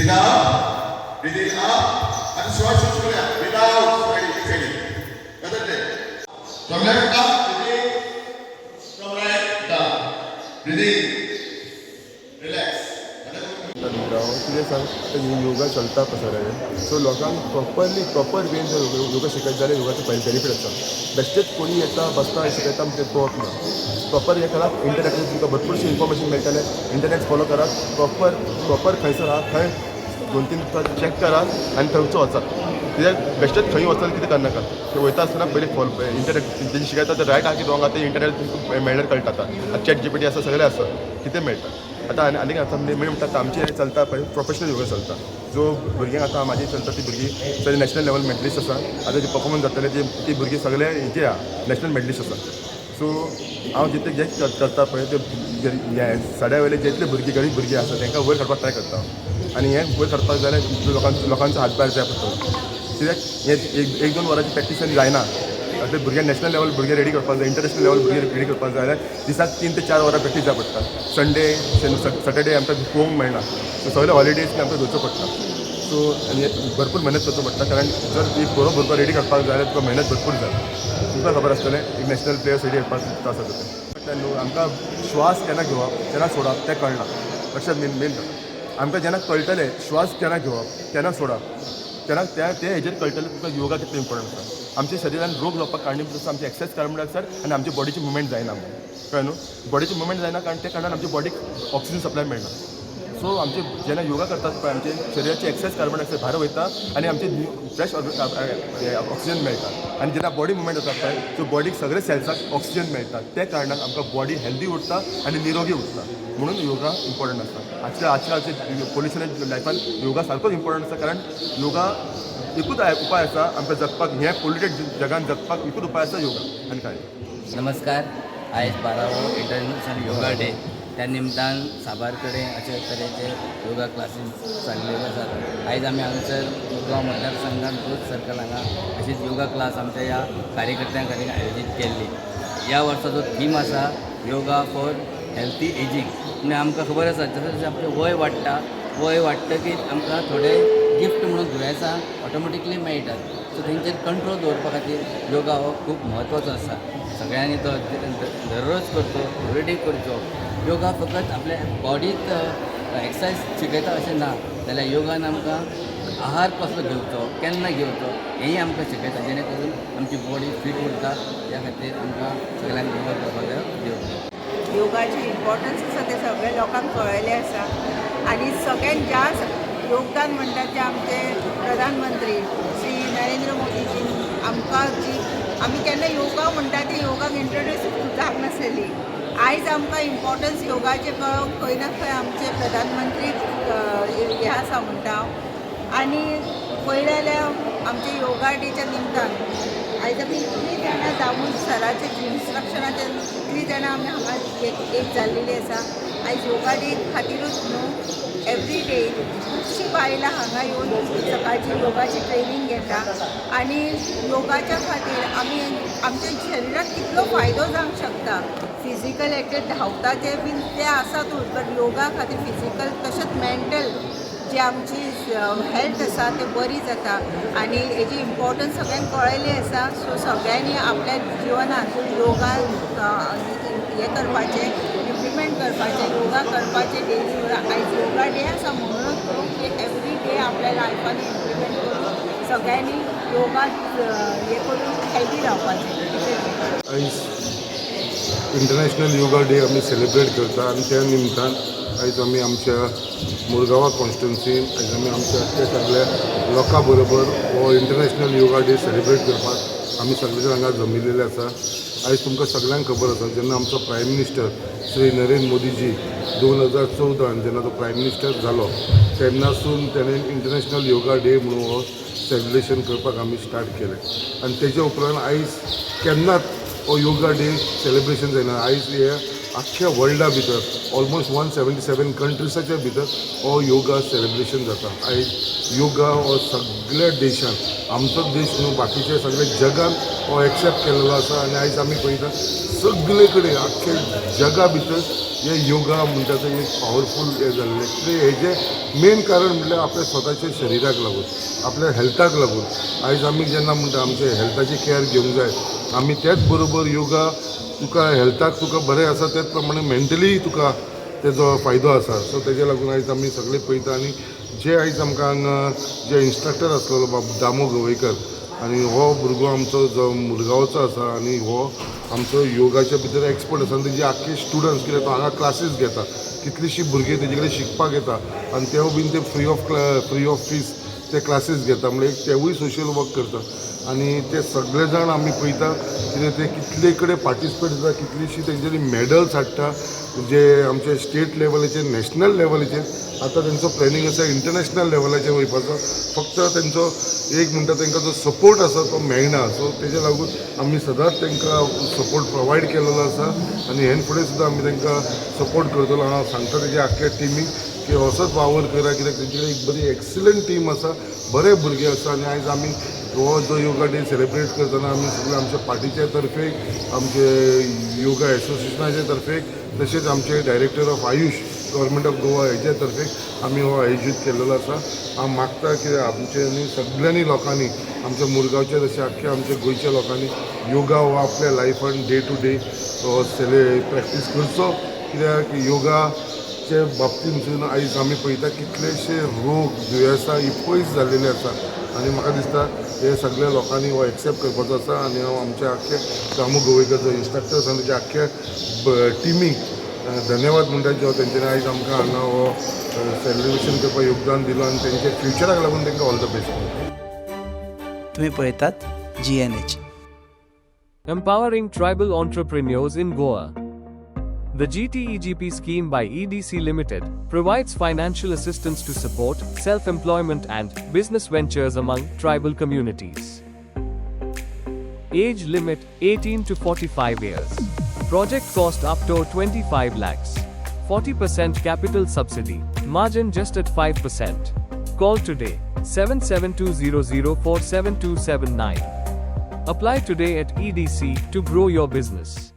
Breathe out. Breathe in up. And श्वास सुरू करूया. Breathe out. Exhale. Got it? From left up. Breathe in. From right down. Breathe in. Relax. कितें सांग योगा चलता पसरले so लोकांक प्रॉपर वेन जर योगा शिकयत जाल्यार योगाचो बेनिफीट आसा बेश्टेच कोणी येता बसता शिकयता म्हणजे पळोवप ना प्रॉपर हें करात इंटरनेटाचेर तुमकां भरपूरशी इन्फॉर्मेशन मेळटलें इंटरनेट फॉलो करात प्रॉपर खंयसर आहा थंय 2-3 चॅक करात आनी थंयचो वचात कित्याक बेश्टेच खंय वचून कितें करनाका ते वयता आसतना पयलीं फॉलो इंटरनेट जें शिकयता ते रायट आहा की रॉंग आहा ते इंटरनेट तुमकां मेळ्ळ्यार कळटा आतां चॅट जीपीटी आसा सगळें आसा कितें मेळटा आतां आनीक आतां म्हणटा आमचें हें चलता पळय प्रोफेशनल योगा चलता जो भुरग्यांक आतां म्हाजी चलता ती भुरगीं सगळीं नॅशनल लेवल मेडलिस्ट आसा आतां जी परफॉर्मन्स जातले ती भुरगीं सगळे हेजे आहा नॅशनल मेडलिस्ट आसा सो हांव जितले जे करता पळय ते हे सड्या वयले जितले भुरगीं गरीब भुरगीं आसा तांकां वयर काडपाक ट्राय करता आनी हें वयर काडपाक जाल्यार लोकांचो हातभार जाय पडटलो कित्याक हें 1-2 वरांची प्रॅक्टीस जायना आतां भुरग्यांक नॅशनल लेवल भुरगे रेडी करपाक जाय इंटरनॅशनल लेवल भुरगे रेडी करपाक जाय जाल्यार दिसाक 3 ते 4 वरां प्रॅक्टीस जाय पडटा संडे सॅटर्डे आमकां पळोवंक मेळना सो सगळे हॉलिडेज आमकां घेवचो पडटा सो आनी भरपूर मेहनत करचो पडटा कारण जर एक बरो भुरगो रेडी करपाक जाय जाल्यार तुका मेहनत भरपूर जाय तुमकां खबर आसतलें एक नॅशनल प्लेयर्स रेडी करपाक त्रास जाता न्हू आमकां श्वास केन्ना घेवप केन्ना सोडप तें कळना अशें मेन आमकां जेन्ना कळटलें श्वास केन्ना घेवप केन्ना सोडप तेन्ना ते हेजेर कळटलें तुमकां योगा कितलो इम्पॉर्टंट आसा आमच्या शरिरान रोग जावपाक कारणीभूत आसा आमची एक्सरसाइज कार्बन डायऑक्सायड आनी आमची बॉडीची मुवमेंट जायना कळ्ळें न्हू बॉडीची मुवमेंट जायना कारण ते कारणान आमच्या बॉडीक ऑक्सिजन सप्लाय मेळना सो आमचे जेन्ना योगा करतात पळय आमचे शरिराची एक्सरसाइज कार्बन डायऑक्सायड भायर वयता आनी आमचे फ्रेश ऑक्सिजन मेळटा आनी जेन्ना बॉडी मुवमेंट जाता पळय सो बॉडीक सगळे सेल्साक ऑक्सिजन मेळटा त्या कारणान आमकां बॉडी हेल्दी उरता आनी निरोगी उरता म्हणून योगा इम्पॉर्टंट आसता आजकालचे पोल्युशन लायफान योगा सारकोच इम्पॉर्टंट आसा कारण योगा एकूच उपाय आसा आमकां जगपाक हे पोल्युटेड जगान जगपाक एकूच उपाय आसा योगा आनी काय नमस्कार आयज 12वो इंटरनॅशनल योगा डे त्या निमतान साबार कडेन अशे तरेचे योगा क्लासीस चाललेले आसात आयज आमी हांगासर मुरगांव मतदारसंघात रोज सर्कल हांगा अशीच योगा क्लास आमच्या ह्या कार्यकर्त्यां खातीर आयोजीत केल्ली ह्या वर्साचो थीम आसा योगा फॉर हेल्थी एजींग म्हणजे आमकां खबर आसा जशें जशें आमचें वय वाडटकीच आमकां थोडे गिफ्ट म्हणून दुयेंसां ऑटोमॅटिकली मेळटात सो तेंचेर कंट्रोल दवरपा खातीर योगा हो खूब म्हत्वाचो आसा सगळ्यांनी तो दररोज करचो एवरीडे करचो योगा फकत आपल्या बॉडीक एक्सरसाइज शिकयता अशें ना जाल्यार योगान आमकां आहार कसलो घेवचो केन्ना घेवचो हेंय आमकां शिकयता जेणे करून आमची बॉडी फीट उरता त्या खातीर आमकां सगळ्यांक योगा करपाक जाय योगाची इम्पॉर्टन्स आसा ते सगळे लोकांक कळयलें आसा आनी सगळ्यात जास्त योगदान म्हणटात ते आमचे प्रधानमंत्री श्री नरेंद्र मोदीजी आमकां जी आमी केन्ना योगा म्हणटा ती योगाक इंट्रोड्यूस जावंक नासलेली आयज आमकां इम्पॉर्टन्स योगाचे कळप खंय ना खंय आमचे प्रधानमंत्री हे आसा म्हणटा आनी पळयलें जाल्यार आमचे योगा डेच्या निमतान आयज आमी इतलीं जाणां जावून सराचे इन्स्ट्रक्शनाचे इतलीं जाणां आमी हांगा एक जाल्लेलीं आसा आयज योगा डे खातीरूच न्हू एवरी डे खुबशीं बायलां हांगा येवन सकाळची योगाची ट्रेनींग घेता आनी योगाच्या खातीर आमी आमच्या शरिराक कितलो फायदो जावंक शकता फिजिकल एक्टिव धांवताचे बीन ते आसातूच बट योगा खातीर फिजिकल तशेंच मेंटल जी आमची हेल्थ आसा ते बरी जाता आनी हेजी इम्पॉर्टन्स सगळ्यांक कळयली आसा सो सगळ्यांनी आपल्या जिवनात योगा हे करपाचें इम्प्लिमेंट करपाचें योगा करपाचें डेली आयज योगा डे आसा म्हणूनच की एवरी डे आपल्या लायफान इम्प्लिमेंट करून सगळ्यांनी योगा हे करून हेल्दी रावपाचें आयज इंटरनॅशनल योगा डे आमी सेलिब्रेट करता आनी त्या निमतान आयज आमी आमच्या मुरगांवा कॉन्स्टिट्युन्सीन आयज आमी आमच्या ते सगळ्या लोकां बरोबर हो इंटरनॅशनल योगा डे सेलिब्रेट करपाक आमी सगळे जाण हांगा जमिल्लेले आसा आयज तुमकां सगळ्यांक खबर आसा जेन्ना आमचो प्रायम मिनिस्टर श्री नरेंद्र मोदीजी 2014 जेन्ना तो प्रायम मिनिस्टर जालो तेन्नासून ताणें इंटरनॅशनल योगा डे म्हणून हो सेलिब्रेशन करपाक आमी स्टार्ट केलें आनी तेजे उपरांत आयज केन्नाच हो योगा डे सेलिब्रेशन जायना आयज हे आख्ख्या वर्ल्डा भितर ऑलमोस्ट 177 कंट्रीसाच्या भितर हो योगा सेलिब्रेशन जाता. आयज योगा हो सगळ्या देशान, आमचो देश न्हू बाकीचे सगळे जगान हो एक्सेप्ट केलेलो आसा. आनी आयज आमी पळयता सगळे कडेन आख्खे जगा भितर हे योगा म्हणटा तें एक पावरफूल हें जाल्लें. कितें हेजें मेन कारण म्हणल्यार आपल्या स्वताच्या शरिराक लागून, आपल्या हेल्थाक लागून. आयज आमी जेन्ना म्हणटा आमचे हेल्थाची केअर घेवंक जाय, आमी त्याच बरोबर योगा तुका हेल्थाक तुका बरें आसा तेच प्रमाणे मेंटली तुका तेजो फायदो आसा. सो तेजे लागून आयज आमी सगळे पळयता. आनी जे आयज आमकां हांगा जे इन्स्ट्रक्टर आसलेलो बाब दामो गवयकर, आनी हो भुरगो आमचो जो मुरगांवचो आसा आनी हो आमचो योगाच्या भितर एक्सपर्ट आसा. आनी तेजे आख्खे स्टुडंट्स कित्याक तो हांगा क्लासीस घेता, कितलींशीं भुरगीं तेजे कडेन शिकपाक येता आनी तेवूय बीन ते फ्री ऑफ फीस ते क्लासीस घेता. म्हणजे तेवूय सोशल वर्क करता. आनी ते सगळे जाण आमी पळयता कितें ते कितले कडेन पार्टिसिपेट जाता, कितलींशीं तेंच्यांनी मेडल्स हाडटा जे आमचे स्टेट लेवलाचेर, नॅशनल लेवलाचेर. आतां तेंचो प्लॅनिंग आसा इंटरनॅशनल लेवलाचेर वयपाचो. फक्त तेंचो एक म्हणटा तेंकां जो सपोर्ट आसा तो मेळना. सो तेजे लागून आमी सदांच तेंकां सपोर्ट प्रोवायड केलेलो आसा आनी हें फुडें सुद्दां आमी तेंकां सपोर्ट करतलो. हांव सांगता तेजे आख्ख्या टिमीक की असोच वावर करा, कित्याक तेंचे कडेन एक बरी एक्सिलंट टीम आसा, बरे भुरगे आसा. आनी आयज आमी हो जो योगा डे सेलिब्रेट करतना आमी सगळे आमच्या पार्टीचे तर्फे, आमचे योगा एसोसिएशनाचे तर्फे, तशेंच आमचे director of Ayush government of Goa हेजे तर्फे आमी हो आयोजीत केल्लो आसा. हांव मागता की आमचे सगळ्यांनी लोकांनी, आमच्या मुरगांवचे तशें आख्ख्या आमच्या गोंयच्या लोकांनी योगा हो आपल्या लायफान डे टू डे प्रॅक्टीस करचो. कित्याक योगाचे बाबतींतसून आयज आमी पळयता कितलेशे रोग दुयेंसां ही पयस जाल्लेली आसा. आनी म्हाका दिसता हे सगळ्या लोकांनी हो एक्सेप्ट करपाचो आसा. आनी हांव आमच्या आख्खे दामू गोवेकर जो इन्स्ट्रक्टर आसा तेच्या आख्ख्या टिमीक धन्यवाद म्हणटा जो तेंच्यांनी आयज आमकां हांगा हो सेलिब्रेशन करपाक योगदान दिलो आनी तेंच्या फ्युचराक लागून तांकां ऑल द बेस्ट म्हणटा. तुम्ही पळयतात GNH. Empowering tribal entrepreneurs in Goa. The GTEGP scheme by EDC Limited provides financial assistance to support self-employment and business ventures among tribal communities. Age limit 18 to 45 years. Project cost up to 25 lakhs. 40% capital subsidy. Margin just at 5%. Call today 7720047279. Apply today at EDC to grow your business.